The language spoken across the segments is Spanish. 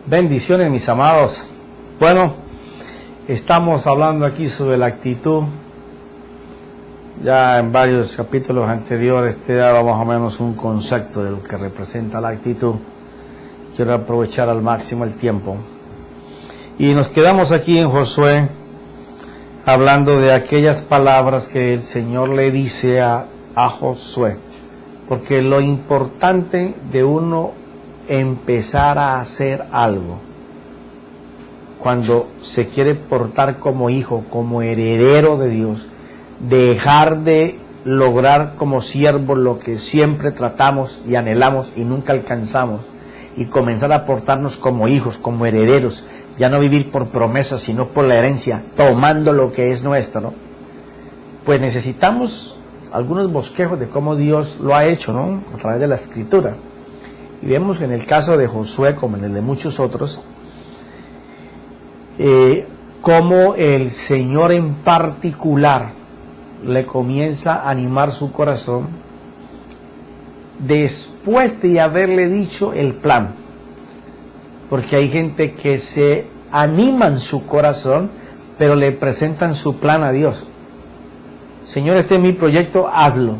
Bendiciones, mis amados. Bueno, estamos hablando aquí sobre la actitud. Ya en varios capítulos anteriores te daba más o menos un concepto de lo que representa la actitud. Quiero aprovechar al máximo el tiempo. Y nos quedamos aquí en Josué hablando de aquellas palabras que el Señor le dice a Josué. Porque lo importante de uno empezar a hacer algo, cuando se quiere portar como hijo, como heredero de Dios, dejar de lograr como siervo lo que siempre tratamos y anhelamos y nunca alcanzamos, y comenzar a portarnos como hijos, como herederos, ya no vivir por promesas, sino por la herencia, tomando lo que es nuestro, pues necesitamos algunos bosquejos de cómo Dios lo ha hecho, ¿no? A través de la Escritura. Y vemos que en el caso de Josué, como en el de muchos otros, cómo el Señor en particular le comienza a animar su corazón después de haberle dicho el plan. Porque hay gente que se anima en su corazón, pero le presentan su plan a Dios. Señor, este es mi proyecto, hazlo.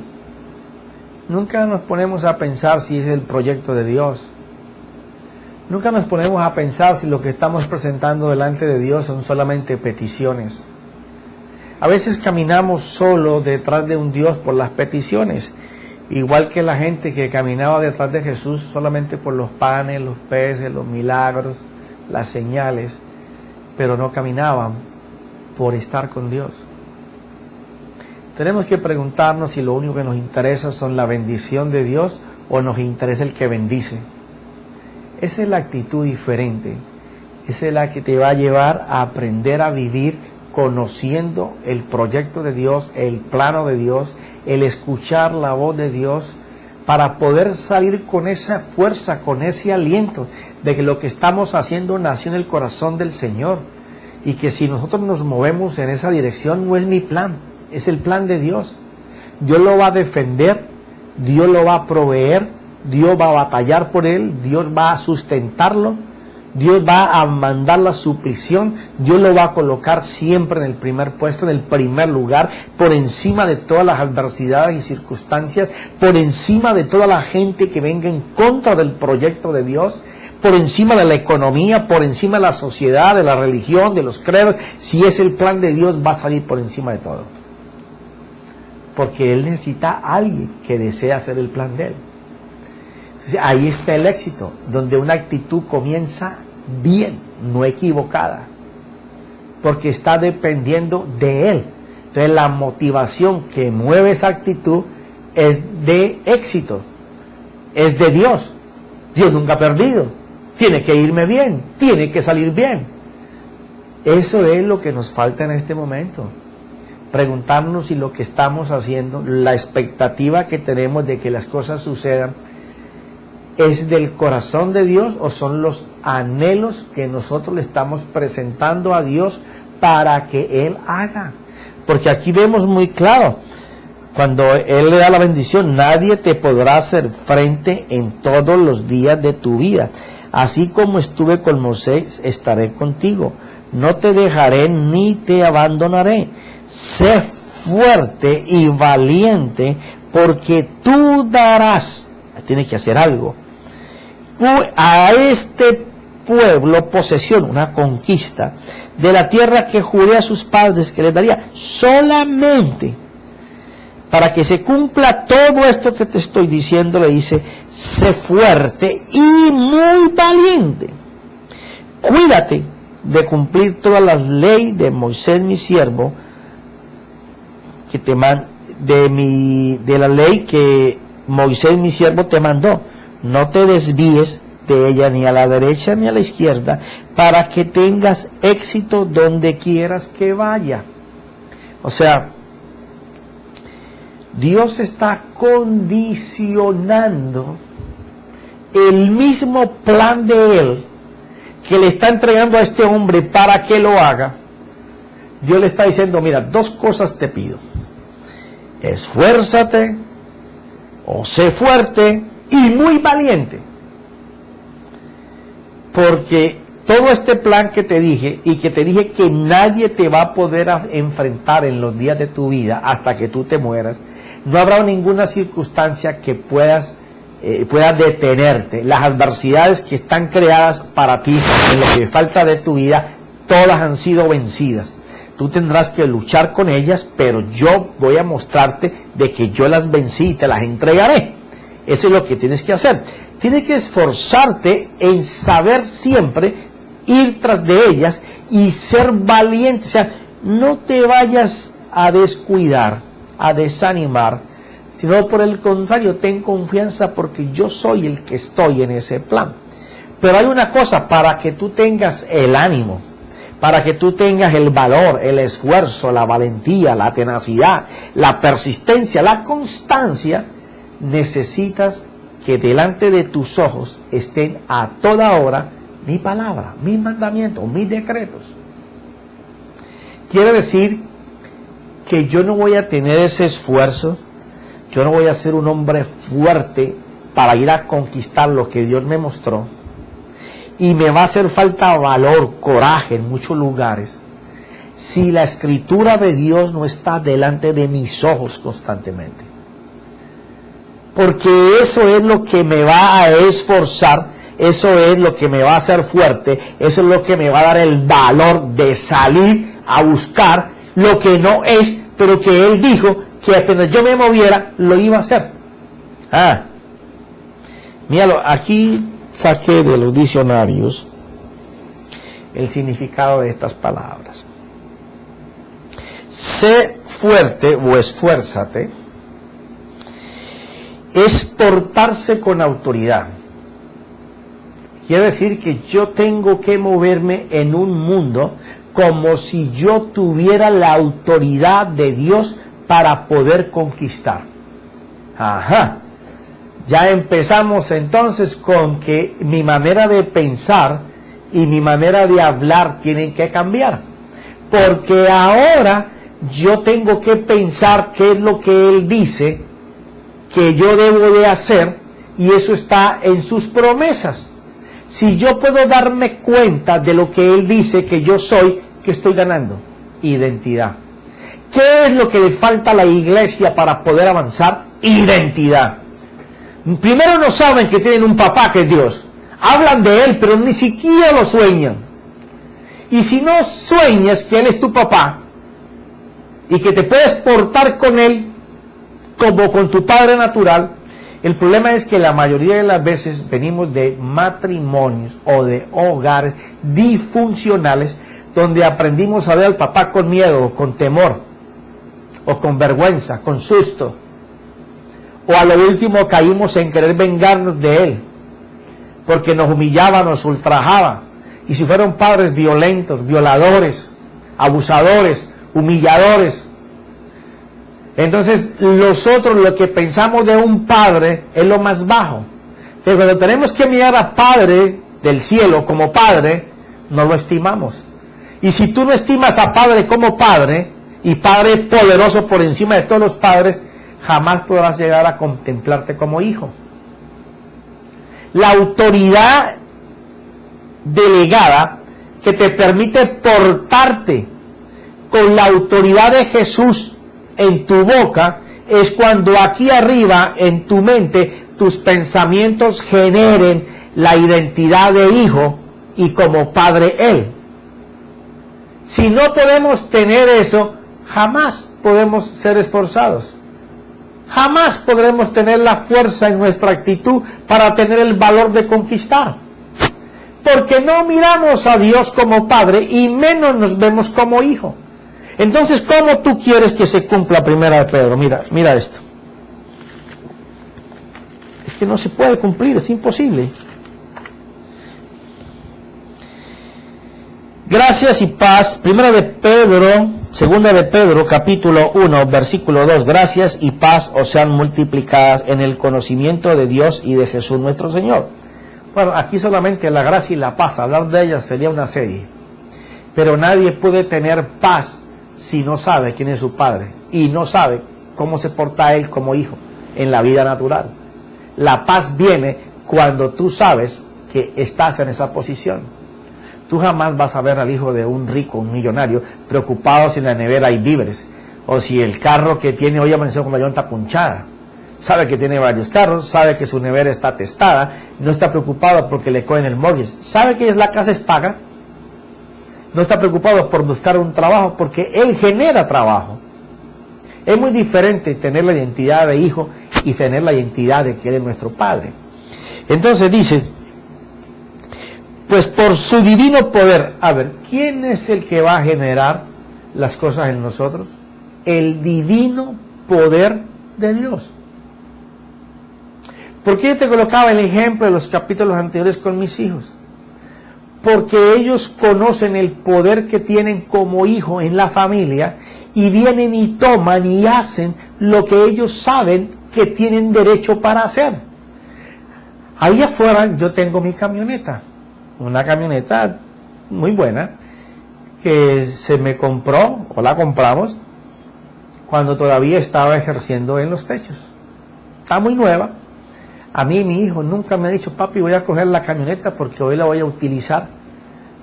Nunca nos ponemos a pensar si es el proyecto de Dios. Nunca nos ponemos a pensar si lo que estamos presentando delante de Dios son solamente peticiones. A veces caminamos solo detrás de un Dios por las peticiones, igual que la gente que caminaba detrás de Jesús solamente por los panes, los peces, los milagros, las señales, pero no caminaban por estar con Dios. Tenemos que preguntarnos si lo único que nos interesa son la bendición de Dios o nos interesa el que bendice. Esa es la actitud diferente. Esa es la que te va a llevar a aprender a vivir conociendo el proyecto de Dios, el plano de Dios, el escuchar la voz de Dios, para poder salir con esa fuerza, con ese aliento de que lo que estamos haciendo nació en el corazón del Señor. Y que si nosotros nos movemos en esa dirección, no es mi plan, es el plan de Dios. Dios lo va a defender, Dios lo va a proveer, Dios va a batallar por él, Dios va a sustentarlo, Dios va a mandar la suplición, Dios lo va a colocar siempre en el primer puesto, en el primer lugar, por encima de todas las adversidades y circunstancias, por encima de toda la gente que venga en contra del proyecto de Dios, por encima de la economía, por encima de la sociedad, de la religión, de los credos. Si es el plan de Dios, va a salir por encima de todo. Porque Él necesita a alguien que desea hacer el plan de Él. Entonces, ahí está el éxito, donde una actitud comienza bien, no equivocada, porque está dependiendo de Él. Entonces la motivación que mueve esa actitud es de éxito, es de Dios. Dios nunca ha perdido, tiene que irme bien, tiene que salir bien. Eso es lo que nos falta en este momento. Preguntarnos si lo que estamos haciendo, la expectativa que tenemos de que las cosas sucedan, ¿es del corazón de Dios o son los anhelos que nosotros le estamos presentando a Dios para que Él haga? Porque aquí vemos muy claro, cuando Él le da la bendición, nadie te podrá hacer frente en todos los días de tu vida. Así como estuve con Moisés, estaré contigo. No te dejaré ni te abandonaré. Sé fuerte y valiente, porque tú darás, tienes que hacer algo, a este pueblo posesión, una conquista de la tierra que juré a sus padres que les daría, solamente para que se cumpla todo esto que te estoy diciendo. Le dice: sé fuerte y muy valiente, cuídate de cumplir todas las leyes de Moisés mi siervo, que te de la ley que Moisés mi siervo te mandó. No te desvíes de ella ni a la derecha ni a la izquierda, para que tengas éxito donde quieras que vaya. O sea, Dios está condicionando el mismo plan de Él que le está entregando a este hombre para que lo haga. Dios le está diciendo: mira, dos cosas te pido: esfuérzate o sé fuerte y muy valiente. Porque todo este plan que te dije, y que te dije que nadie te va a poder enfrentar en los días de tu vida hasta que tú te mueras, no habrá ninguna circunstancia que pueda detenerte. Las adversidades que están creadas para ti en lo que falta de tu vida, todas han sido vencidas. Tú tendrás que luchar con ellas, pero yo voy a mostrarte de que yo las vencí y te las entregaré. Eso es lo que tienes que hacer. Tienes que esforzarte en saber siempre ir tras de ellas y ser valiente. O sea, no te vayas a descuidar, a desanimar, sino por el contrario, ten confianza porque yo soy el que estoy en ese plan. Pero hay una cosa, para que tú tengas el ánimo, para que tú tengas el valor, el esfuerzo, la valentía, la tenacidad, la persistencia, la constancia, necesitas que delante de tus ojos estén a toda hora mi palabra, mis mandamientos, mis decretos. Quiere decir que yo no voy a tener ese esfuerzo, yo no voy a ser un hombre fuerte para ir a conquistar lo que Dios me mostró, y me va a hacer falta valor, coraje en muchos lugares, si la escritura de Dios no está delante de mis ojos constantemente. Porque eso es lo que me va a esforzar, eso es lo que me va a hacer fuerte, eso es lo que me va a dar el valor de salir a buscar lo que no es, pero que Él dijo que apenas yo me moviera, lo iba a hacer. Míralo, aquí saqué de los diccionarios el significado de estas palabras. Sé fuerte o esfuérzate es portarse con autoridad. Quiere decir que yo tengo que moverme en un mundo como si yo tuviera la autoridad de Dios para poder conquistar. Ya empezamos entonces con que mi manera de pensar y mi manera de hablar tienen que cambiar. Porque ahora yo tengo que pensar qué es lo que Él dice que yo debo de hacer, y eso está en sus promesas. Si yo puedo darme cuenta de lo que Él dice que yo soy, ¿qué estoy ganando? Identidad. ¿Qué es lo que le falta a la iglesia para poder avanzar? Identidad. Primero no saben que tienen un papá que es Dios. Hablan de Él, pero ni siquiera lo sueñan. Y si no sueñas que Él es tu papá y que te puedes portar con Él como con tu padre natural, el problema es que la mayoría de las veces venimos de matrimonios o de hogares disfuncionales donde aprendimos a ver al papá con miedo, con temor, o con vergüenza, con susto, o a lo último caímos en querer vengarnos de él, porque nos humillaba, nos ultrajaba, y si fueron padres violentos, violadores, abusadores, humilladores, entonces nosotros lo que pensamos de un padre es lo más bajo. Entonces cuando tenemos que mirar a Padre del cielo como Padre, no lo estimamos. Y si tú no estimas a Padre como Padre, y Padre poderoso por encima de todos los padres, jamás podrás llegar a contemplarte como hijo. La autoridad delegada que te permite portarte con la autoridad de Jesús en tu boca es cuando aquí arriba en tu mente tus pensamientos generen la identidad de hijo y como padre Él. Si no podemos tener eso, jamás podemos ser esforzados. Jamás podremos tener la fuerza en nuestra actitud para tener el valor de conquistar. Porque no miramos a Dios como Padre y menos nos vemos como hijo. Entonces, ¿cómo tú quieres que se cumpla Primera de Pedro? Mira esto. Es que no se puede cumplir, es imposible. Gracias y paz. Segunda de Pedro, capítulo 1, versículo 2. Gracias y paz os sean multiplicadas en el conocimiento de Dios y de Jesús nuestro Señor. Bueno, aquí solamente la gracia y la paz, hablar de ellas sería una serie. Pero nadie puede tener paz si no sabe quién es su padre y no sabe cómo se porta él como hijo en la vida natural. La paz viene cuando tú sabes porque estás en esa posición. Tú jamás vas a ver al hijo de un rico, un millonario, preocupado si en la nevera hay víveres, o si el carro que tiene hoy amaneció con la llanta punchada. Sabe que tiene varios carros, sabe que su nevera está atestada, no está preocupado porque le cogen el mortgage, sabe que la casa es paga, no está preocupado por buscar un trabajo porque él genera trabajo. Es muy diferente tener la identidad de hijo y tener la identidad de que Él es nuestro Padre. Entonces dice, pues por su divino poder, a ver, ¿quién es el que va a generar las cosas en nosotros? El divino poder de Dios. ¿Por qué yo te colocaba el ejemplo de los capítulos anteriores con mis hijos? Porque ellos conocen el poder que tienen como hijo en la familia y vienen y toman y hacen lo que ellos saben que tienen derecho para hacer. Ahí afuera yo tengo mi camioneta, una camioneta muy buena que se me compró o la compramos cuando todavía estaba ejerciendo en los techos. Está muy nueva. A mí mi hijo nunca me ha dicho, papi, voy a coger la camioneta porque hoy la voy a utilizar.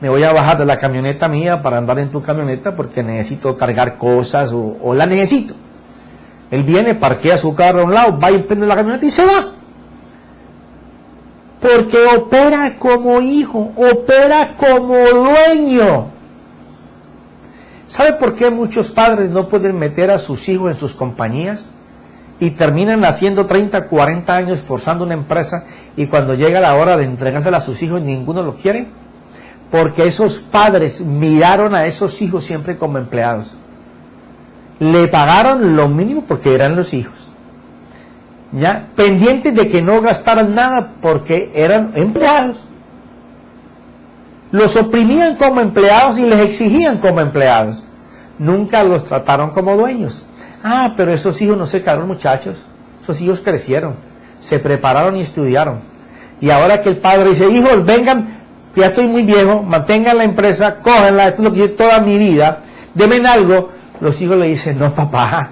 Me voy a bajar de la camioneta mía para andar en tu camioneta porque necesito cargar cosas o la necesito. Él viene, parquea su carro a un lado, va y prende la camioneta y se va. Porque opera como hijo, opera como dueño. ¿Sabe por qué muchos padres no pueden meter a sus hijos en sus compañías? Y terminan haciendo 30, 40 años forzando una empresa y cuando llega la hora de entregársela a sus hijos ninguno lo quiere. Porque esos padres miraron a esos hijos siempre como empleados. Le pagaron lo mínimo porque eran los hijos. ¿Ya? Pendientes de que no gastaran nada porque eran empleados. Los oprimían como empleados y les exigían como empleados. Nunca los trataron como dueños. Ah, pero esos hijos no se quedaron muchachos. Esos hijos crecieron, se prepararon y estudiaron. Y ahora que el padre dice, hijos, vengan, ya estoy muy viejo, mantengan la empresa, cógenla, esto es lo que yo toda mi vida, denme algo. Los hijos le dicen, no papá,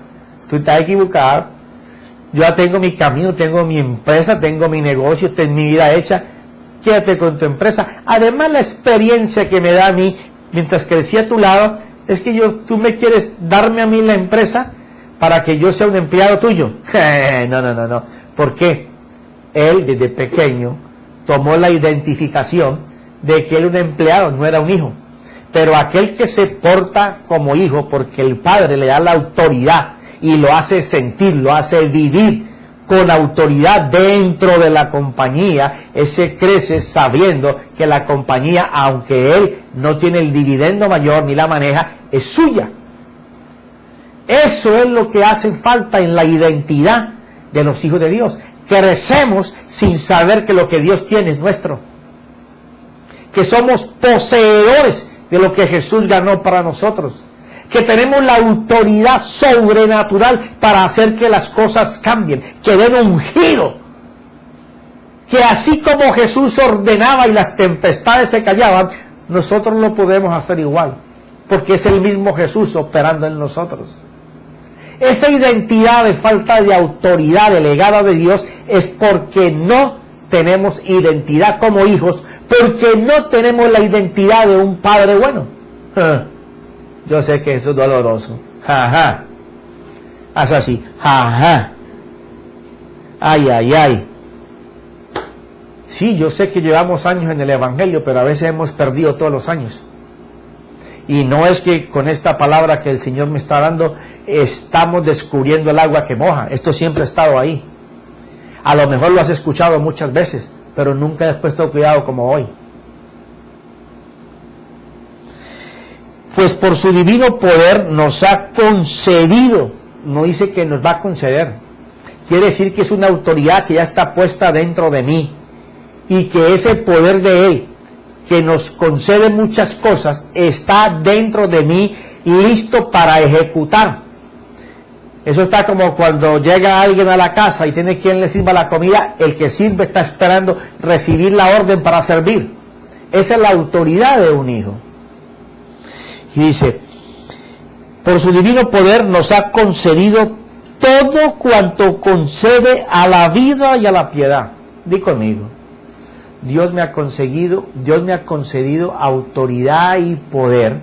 tú estás equivocado. Yo ya tengo mi camino, tengo mi empresa, tengo mi negocio, tengo mi vida hecha. Quédate con tu empresa. Además, la experiencia que me da a mí, mientras crecí a tu lado, es que tú me quieres darme a mí la empresa para que yo sea un empleado tuyo. No. ¿Por qué? Él, desde pequeño, tomó la identificación de que él era un empleado, no era un hijo. Pero aquel que se porta como hijo, porque el padre le da la autoridad y lo hace sentir, lo hace vivir con autoridad dentro de la compañía, ese crece sabiendo que la compañía, aunque él no tiene el dividendo mayor ni la maneja, es suya. Eso es lo que hace falta en la identidad de los hijos de Dios. Crecemos sin saber que lo que Dios tiene es nuestro. Que somos poseedores de lo que Jesús ganó para nosotros. Que tenemos la autoridad sobrenatural para hacer que las cosas cambien, que den un giro. Que así como Jesús ordenaba y las tempestades se callaban, nosotros lo podemos hacer igual, porque es el mismo Jesús operando en nosotros. Esa identidad de falta de autoridad delegada de Dios es porque no tenemos identidad como hijos, porque no tenemos la identidad de un padre bueno. Yo sé que eso es doloroso. Jaja. Haz así. Jaja. Ay. Sí, yo sé que llevamos años en el Evangelio, pero a veces hemos perdido todos los años. Y no es que con esta palabra que el Señor me está dando, estamos descubriendo el agua que moja. Esto siempre ha estado ahí. A lo mejor lo has escuchado muchas veces, pero nunca has puesto cuidado como hoy. Pues por su divino poder nos ha concedido, no dice que nos va a conceder, quiere decir que es una autoridad que ya está puesta dentro de mí, y que ese poder de Él, que nos concede muchas cosas, está dentro de mí, listo para ejecutar. Eso está como cuando llega alguien a la casa y tiene quien le sirva la comida, el que sirve está esperando recibir la orden para servir. Esa es la autoridad de un hijo. Y dice, por su divino poder nos ha concedido todo cuanto concede a la vida y a la piedad. Di conmigo, Dios me ha concedido autoridad y poder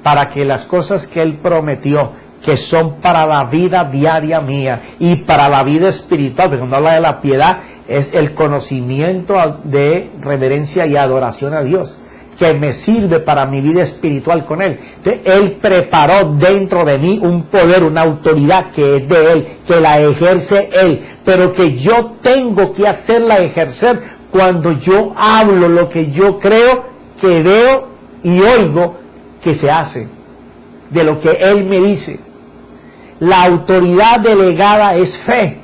para que las cosas que Él prometió, que son para la vida diaria mía y para la vida espiritual, porque cuando habla de la piedad es el conocimiento de reverencia y adoración a Dios, que me sirve para mi vida espiritual con Él. Entonces, Él preparó dentro de mí un poder, una autoridad que es de Él, que la ejerce Él, pero que yo tengo que hacerla ejercer cuando yo hablo lo que yo creo, que veo y oigo que se hace, de lo que Él me dice. La autoridad delegada es fe.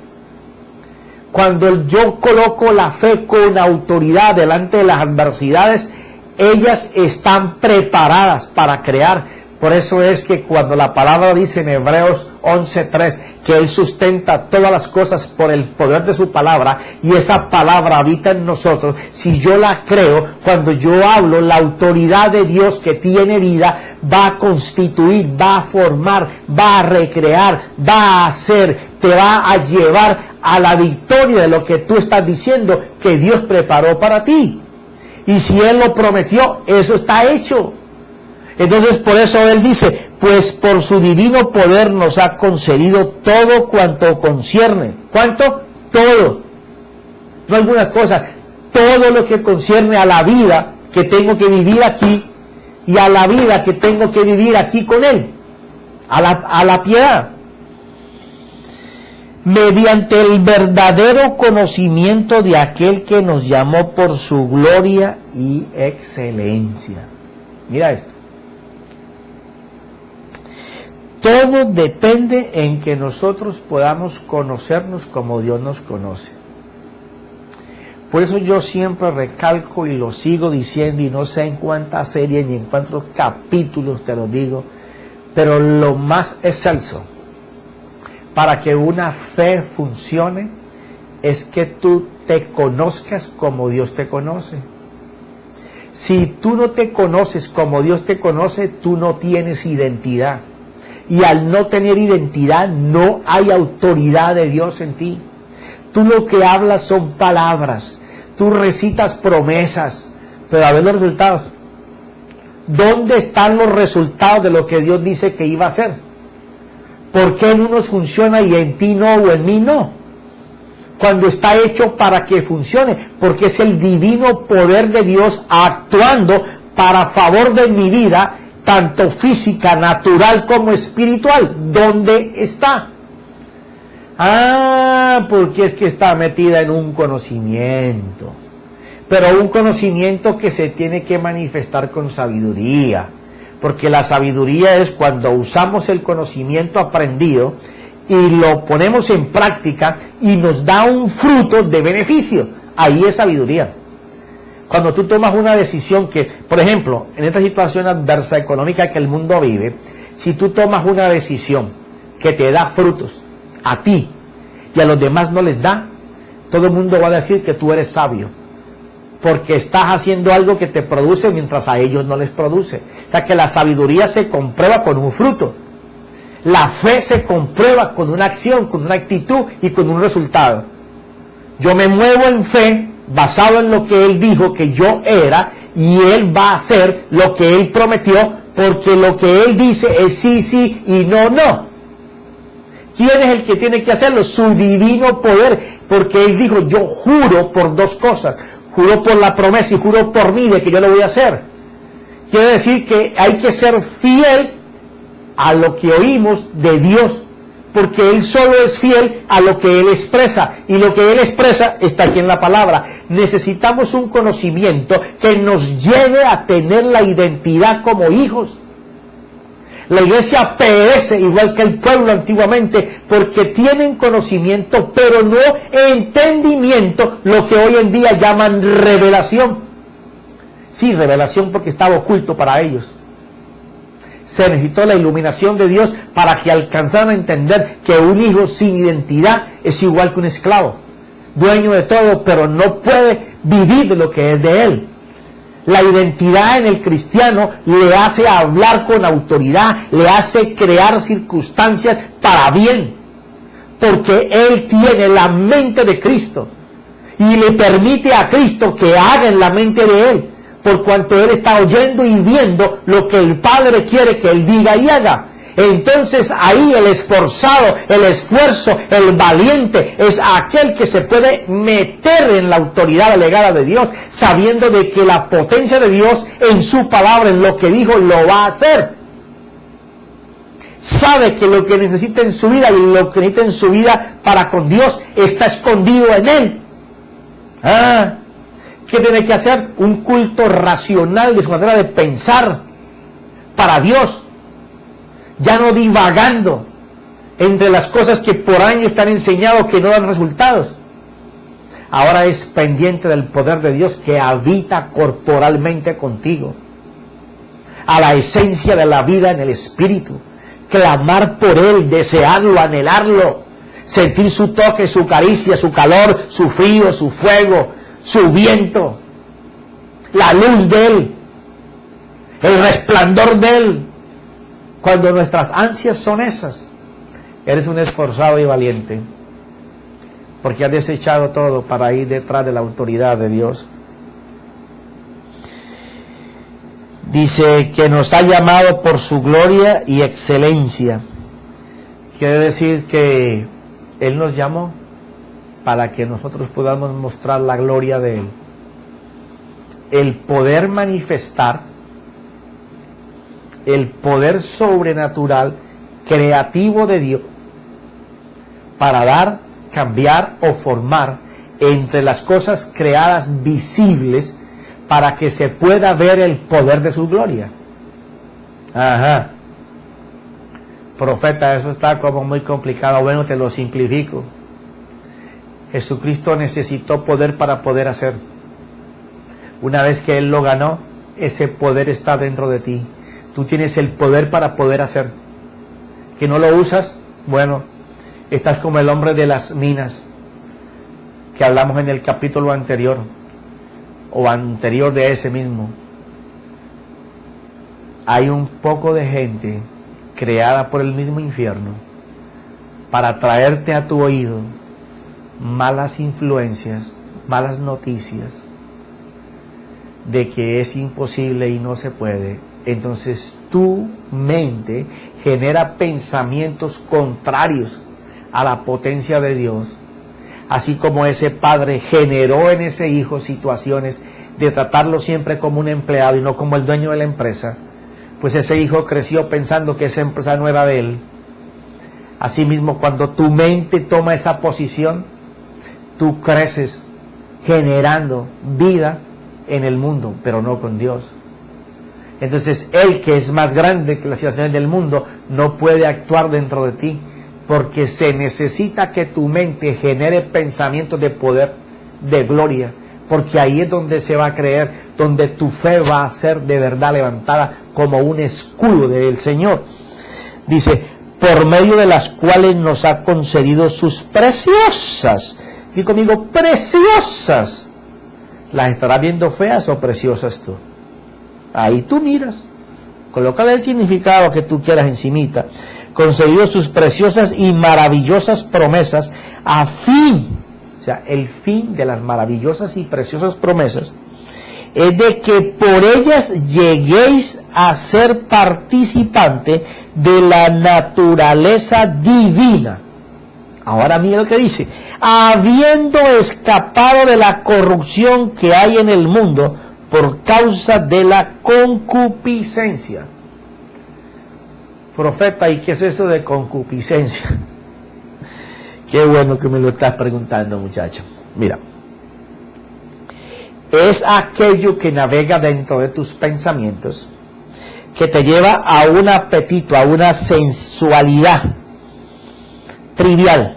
Cuando yo coloco la fe con autoridad delante de las adversidades, ellas están preparadas para crear. Por eso es que cuando la palabra dice en Hebreos 11:3 que Él sustenta todas las cosas por el poder de su palabra, y esa palabra habita en nosotros, si yo la creo, cuando yo hablo, la autoridad de Dios que tiene vida va a constituir, va a formar, va a recrear, va a hacer, te va a llevar a la victoria de lo que tú estás diciendo que Dios preparó para ti. Y si Él lo prometió, eso está hecho. Entonces, por eso Él dice, pues por su divino poder nos ha concedido todo cuanto concierne. ¿Cuánto? Todo. No algunas cosas. Todo lo que concierne a la vida que tengo que vivir aquí y a la vida que tengo que vivir aquí con Él. A la piedad. Mediante el verdadero conocimiento de aquel que nos llamó por su gloria y excelencia. Mira esto. Todo depende en que nosotros podamos conocernos como Dios nos conoce. Por eso yo siempre recalco y lo sigo diciendo, y no sé en cuántas series ni en cuántos capítulos te lo digo, pero lo más excelso para que una fe funcione es que tú te conozcas como Dios te conoce. Si tú no te conoces como Dios te conoce, tú no tienes identidad. Y al no tener identidad, no hay autoridad de Dios en ti. Tú lo que hablas son palabras. Tú recitas promesas, pero a ver los resultados. ¿Dónde están los resultados de lo que Dios dice que iba a hacer? ¿Por qué en unos funciona y en ti no o en mí no? Cuando está hecho para que funcione, porque es el divino poder de Dios actuando para favor de mi vida, tanto física, natural como espiritual. ¿Dónde está? Porque es que está metida en un conocimiento, pero un conocimiento que se tiene que manifestar con sabiduría, porque la sabiduría es cuando usamos el conocimiento aprendido y lo ponemos en práctica y nos da un fruto de beneficio. Ahí es sabiduría. Cuando tú tomas una decisión que, por ejemplo, en esta situación adversa económica que el mundo vive, si tú tomas una decisión que te da frutos a ti y a los demás no les da, todo el mundo va a decir que tú eres sabio, porque estás haciendo algo que te produce mientras a ellos no les produce. O sea que la sabiduría se comprueba con un fruto. La fe se comprueba con una acción, con una actitud y con un resultado. Yo me muevo en fe basado en lo que Él dijo que yo era, y Él va a hacer lo que Él prometió, porque lo que Él dice es sí, sí y no, no. ¿Quién es el que tiene que hacerlo? Su divino poder, porque Él dijo, yo juro por dos cosas. Juro por la promesa y juro por mí de que yo lo voy a hacer. Quiere decir que hay que ser fiel a lo que oímos de Dios, porque Él solo es fiel a lo que Él expresa, y lo que Él expresa está aquí en la palabra. Necesitamos un conocimiento que nos lleve a tener la identidad como hijos. La iglesia perece igual que el pueblo antiguamente, porque tienen conocimiento, pero no entendimiento, lo que hoy en día llaman revelación. Sí, revelación porque estaba oculto para ellos. Se necesitó la iluminación de Dios para que alcanzaran a entender que un hijo sin identidad es igual que un esclavo, dueño de todo, pero no puede vivir de lo que es de él. La identidad en el cristiano le hace hablar con autoridad, le hace crear circunstancias para bien, porque él tiene la mente de Cristo. y le permite a Cristo que haga en la mente de él, por cuanto él está oyendo y viendo lo que el Padre quiere que él diga y haga. Entonces ahí el esforzado, el esfuerzo, el valiente es aquel que se puede meter en la autoridad delegada de Dios, sabiendo de que la potencia de Dios en su palabra, en lo que dijo, lo va a hacer. Sabe que lo que necesita en su vida y lo que necesita en su vida para con Dios está escondido en él. ¿Qué tiene que hacer? Un culto racional de su manera de pensar para Dios. Ya no divagando entre las cosas que por años te han enseñado que no dan resultados. Ahora es pendiente del poder de Dios que habita corporalmente contigo. A la esencia de la vida en el Espíritu. Clamar por Él, desearlo, anhelarlo. Sentir su toque, su caricia, su calor, su frío, su fuego, su viento. La luz de Él. El resplandor de Él. Cuando nuestras ansias son esas, eres un esforzado y valiente, porque has desechado todo para ir detrás de la autoridad de Dios. Dice que nos ha llamado por su gloria y excelencia. Quiere decir que Él nos llamó para que nosotros podamos mostrar la gloria de Él. El poder manifestar, el poder sobrenatural, creativo de Dios, para dar, cambiar o formar entre las cosas creadas visibles, para que se pueda ver el poder de su gloria. Profeta, eso está como muy complicado. Bueno, te lo simplifico. Jesucristo necesitó poder para poder hacer. Una vez que Él lo ganó, ese poder está dentro de ti. Tú tienes el poder para poder hacer. ¿Que no lo usas? Bueno, estás como el hombre de las minas, que hablamos en el capítulo anterior, o anterior de ese mismo. Hay un poco de gente creada por el mismo infierno para traerte a tu oído malas influencias, malas noticias de que es imposible y no se puede. Entonces tu mente genera pensamientos contrarios a la potencia de Dios, así como ese padre generó en ese hijo situaciones de tratarlo siempre como un empleado y no como el dueño de la empresa. Pues ese hijo creció pensando que esa empresa no era de él. Asimismo, cuando tu mente toma esa posición, tú creces generando vida en el mundo, pero no con Dios. Entonces, Él, que es más grande que las situaciones del mundo, no puede actuar dentro de ti, porque se necesita que tu mente genere pensamientos de poder, de gloria, porque ahí es donde se va a creer, donde tu fe va a ser de verdad levantada como un escudo del Señor. Dice, por medio de las cuales nos ha concedido sus preciosas, y conmigo, preciosas. ¿Las estarás viendo feas o preciosas tú? Ahí tú miras, colócale el significado que tú quieras encimita. Concedido sus preciosas y maravillosas promesas a fin, o sea, el fin de las maravillosas y preciosas promesas es de que por ellas lleguéis a ser participante de la naturaleza divina. Ahora mira lo que dice, habiendo escapado de la corrupción que hay en el mundo por causa de la concupiscencia. Profeta, ¿y qué es eso de concupiscencia? Qué bueno que me lo estás preguntando, muchacho. Mira, es aquello que navega dentro de tus pensamientos, que te lleva a un apetito, a una sensualidad trivial,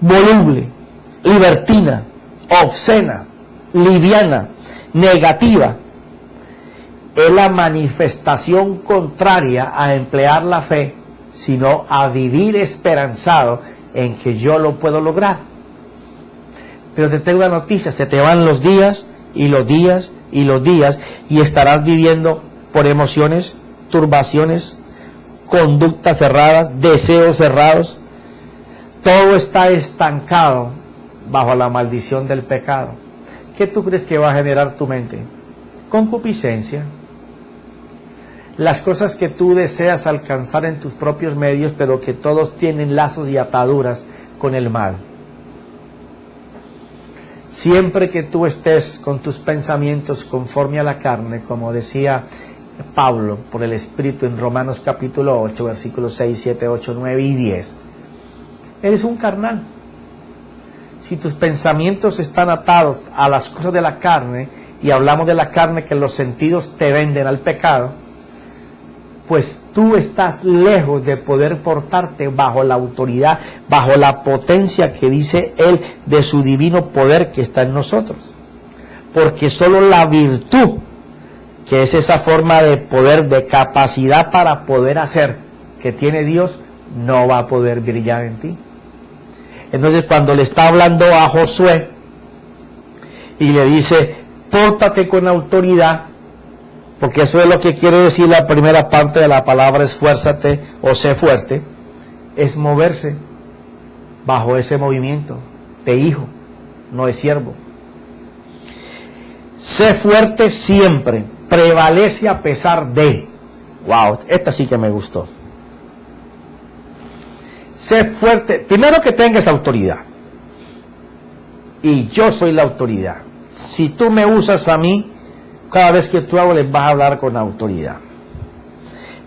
voluble, libertina, obscena, liviana, negativa. Es la manifestación contraria a emplear la fe, sino a vivir esperanzado en que yo lo puedo lograr. Pero te tengo una noticia, se te van los días y los días y los días y estarás viviendo por emociones, turbaciones, conductas cerradas, deseos cerrados, todo está estancado bajo la maldición del pecado. ¿Qué tú crees que va a generar tu mente? Concupiscencia. Las cosas que tú deseas alcanzar en tus propios medios, pero que todos tienen lazos y ataduras con el mal. Siempre que tú estés con tus pensamientos conforme a la carne, como decía Pablo por el Espíritu en Romanos capítulo 8, versículos 6, 7, 8, 9 y 10, eres un carnal. Si tus pensamientos están atados a las cosas de la carne, y hablamos de la carne que los sentidos te venden al pecado, pues tú estás lejos de poder portarte bajo la autoridad, bajo la potencia que dice Él de su divino poder que está en nosotros. Porque solo la virtud, que es esa forma de poder, de capacidad para poder hacer que tiene Dios, no va a poder brillar en ti. Entonces cuando le está hablando a Josué y le dice, pórtate con autoridad, porque eso es lo que quiere decir la primera parte de la palabra esfuérzate o sé fuerte, es moverse bajo ese movimiento de hijo, no de siervo. Sé fuerte siempre, prevalece a pesar de. Wow, esta sí que me gustó. Sé fuerte, primero que tengas autoridad. Y yo soy la autoridad. Si tú me usas a mí, cada vez que tú hables vas a hablar con autoridad.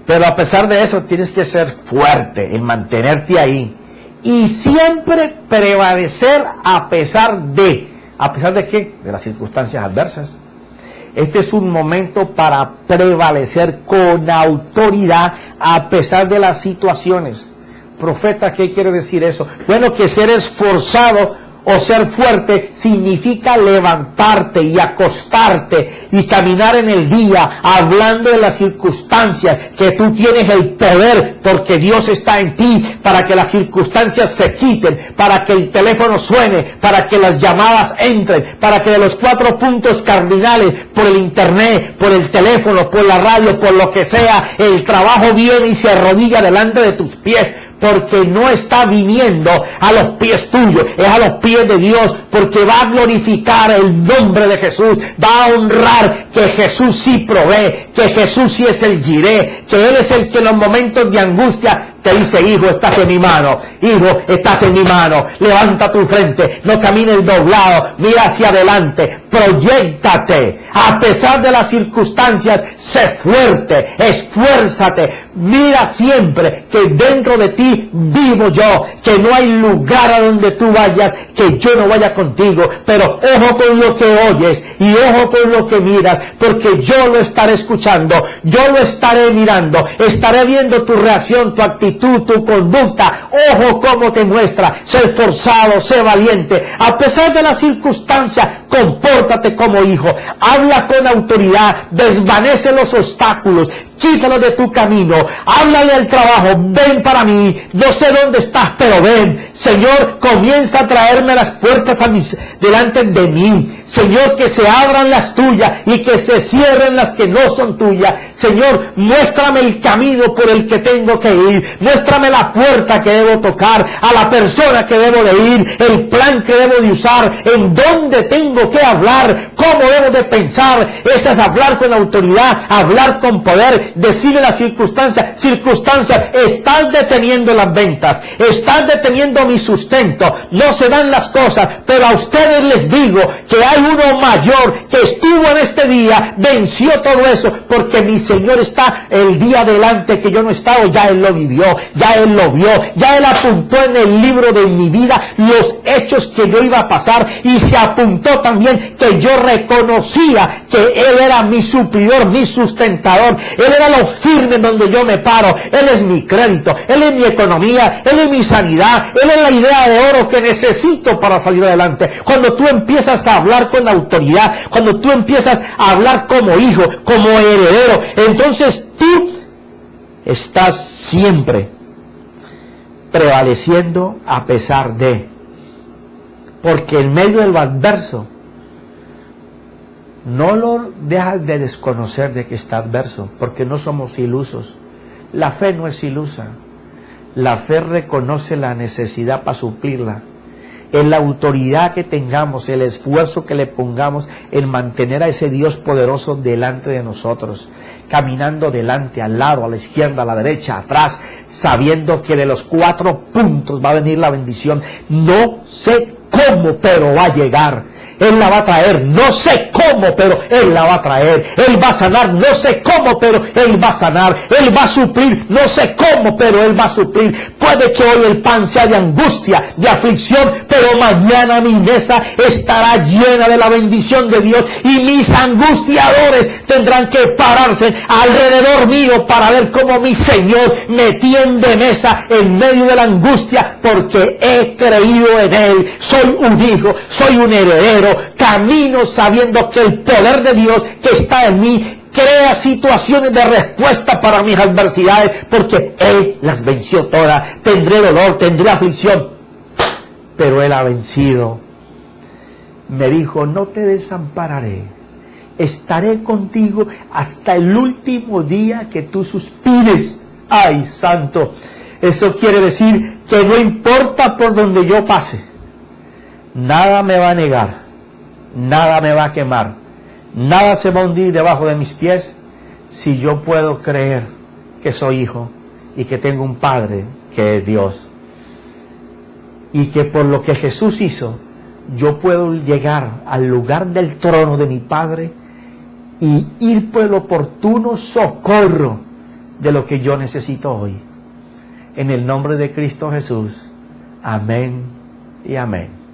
Pero a pesar de eso tienes que ser fuerte en mantenerte ahí. Y siempre prevalecer a pesar de. ¿A pesar de qué? De las circunstancias adversas. Este es un momento para prevalecer con autoridad a pesar de las situaciones. Profeta, ¿qué quiere decir eso? Bueno, que ser esforzado o ser fuerte significa levantarte y acostarte y caminar en el día hablando de las circunstancias, que tú tienes el poder porque Dios está en ti para que las circunstancias se quiten, para que el teléfono suene, para que las llamadas entren, para que de los 4 puntos cardinales, por el internet, por el teléfono, por la radio, por lo que sea, el trabajo viene y se arrodilla delante de tus pies, porque no está viniendo a los pies tuyos, es a los pies de Dios, porque va a glorificar el nombre de Jesús, va a honrar que Jesús sí provee, que Jesús sí es el Jireh, que Él es el que en los momentos de angustia te dice, hijo, estás en mi mano, hijo, estás en mi mano, levanta tu frente, no camines doblado, mira hacia adelante, proyéctate, a pesar de las circunstancias, sé fuerte, esfuérzate, mira siempre que dentro de ti vivo yo, que no hay lugar a donde tú vayas, que yo no vaya contigo, pero ojo con lo que oyes y ojo con lo que miras, porque yo lo estaré escuchando, yo lo estaré mirando, estaré viendo tu reacción, tu actitud, tu conducta, ojo cómo te muestra, sé esforzado, sé valiente, a pesar de las circunstancias, compórtate como hijo, habla con autoridad, desvanece los obstáculos, quítalo de tu camino, háblale al trabajo, ven para mí, yo sé dónde estás, pero ven, Señor, comienza a traerme las puertas delante de mí, Señor, que se abran las tuyas y que se cierren las que no son tuyas, Señor, muéstrame el camino por el que tengo que ir, muéstrame la puerta que debo tocar, a la persona que debo de ir, el plan que debo de usar, en dónde tengo que hablar, cómo debo de pensar, eso es hablar con autoridad, hablar con poder, decirle las circunstancias, estás deteniendo las ventas, estás deteniendo mi sustento, no se dan las cosas, pero a ustedes les digo que hay uno mayor que estuvo en este día, venció todo eso, porque mi Señor está el día adelante que yo no estaba, ya Él lo vivió, ya Él lo vio, ya Él apuntó en el libro de mi vida los hechos que yo iba a pasar, y se apuntó también que yo reconocía que Él era mi suplidor, mi sustentador, Él era lo firme en donde yo me paro, Él es mi crédito, Él es mi economía, Él es mi sanidad, Él es la idea de oro que necesito para salir adelante. Cuando tú empiezas a hablar con autoridad, cuando tú empiezas a hablar como hijo, como heredero, entonces tú estás siempre prevaleciendo a pesar de, porque en medio del adverso no lo dejas de desconocer de que está adverso, porque no somos ilusos. La fe no es ilusa. La fe reconoce la necesidad para suplirla. Es la autoridad que tengamos, el esfuerzo que le pongamos en mantener a ese Dios poderoso delante de nosotros, caminando delante, al lado, a la izquierda, a la derecha, atrás, sabiendo que de los 4 puntos va a venir la bendición. No sé cómo, pero va a llegar. Él la va a traer, no sé cómo, pero Él la va a traer. Él va a sanar, no sé cómo, pero Él va a sanar. Él va a suplir, no sé cómo, pero Él va a suplir. Puede que hoy el pan sea de angustia, de aflicción, pero mañana mi mesa estará llena de la bendición de Dios y mis angustiadores tendrán que pararse alrededor mío para ver cómo mi Señor me tiende mesa en medio de la angustia, porque he creído en Él. Soy un hijo, soy un heredero. Camino sabiendo que el poder de Dios que está en mí crea situaciones de respuesta para mis adversidades, porque Él las venció todas. Tendré dolor, tendré aflicción, pero Él ha vencido. Me dijo: no te desampararé, estaré contigo hasta el último día que tú suspires. ¡Ay, santo! Eso quiere decir que no importa por donde yo pase, nada me va a negar, nada me va a quemar, nada se va a hundir debajo de mis pies, si yo puedo creer que soy hijo y que tengo un Padre que es Dios. Y que por lo que Jesús hizo, yo puedo llegar al lugar del trono de mi Padre y ir por el oportuno socorro de lo que yo necesito hoy. En el nombre de Cristo Jesús. Amén y amén.